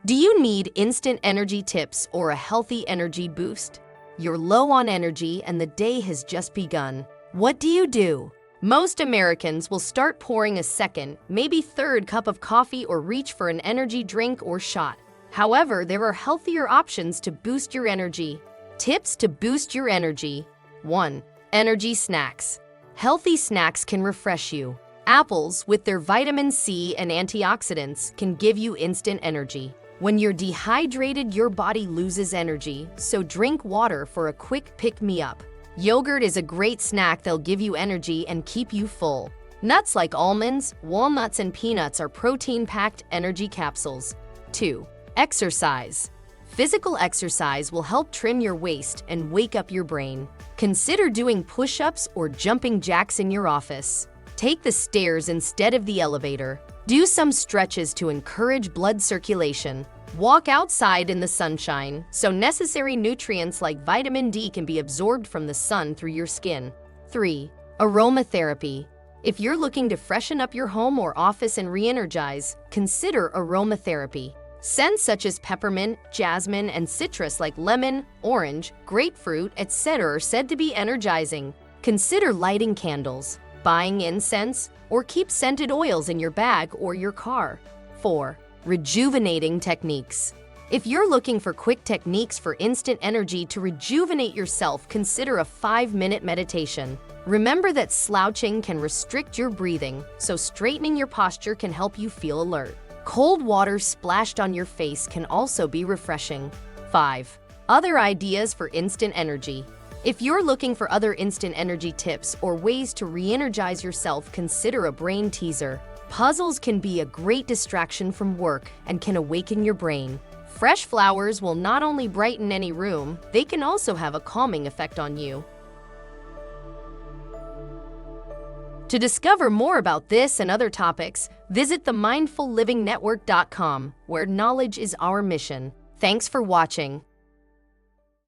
Do you need instant energy tips or a healthy energy boost? You're low on energy and the day has just begun. What do you do? Most Americans will start pouring a second, maybe third cup of coffee or reach for an energy drink or shot. However, there are healthier options to boost your energy. Tips to boost your energy. 1. Energy snacks. Healthy snacks can refresh you. Apples, with their vitamin C and antioxidants, can give you instant energy. When you're dehydrated, your body loses energy, so drink water for a quick pick-me-up. Yogurt is a great snack that'll give you energy and keep you full. Nuts like almonds, walnuts, and peanuts are protein-packed energy capsules. 2. Exercise. Physical exercise will help trim your waist and wake up your brain. Consider doing push-ups or jumping jacks in your office. Take the stairs instead of the elevator. Do some stretches to encourage blood circulation. Walk outside in the sunshine, so necessary nutrients like vitamin D can be absorbed from the sun through your skin. 3. Aromatherapy. If you're looking to freshen up your home or office and re-energize, consider aromatherapy. Scents such as peppermint, jasmine, and citrus like lemon, orange, grapefruit, etc. are said to be energizing. Consider lighting candles, buying incense, or keep scented oils in your bag or your car. 4. Rejuvenating techniques. If you're looking for quick techniques for instant energy to rejuvenate yourself, consider a 5-minute meditation. Remember that slouching can restrict your breathing, so straightening your posture can help you feel alert. Cold water splashed on your face can also be refreshing. 5. Other ideas for instant energy. If you're looking for other instant energy tips or ways to re-energize yourself, consider a brain teaser. Puzzles can be a great distraction from work and can awaken your brain. Fresh flowers will not only brighten any room, they can also have a calming effect on you. To discover more about this and other topics, visit themindfullivingnetwork.com, where knowledge is our mission. Thanks for watching.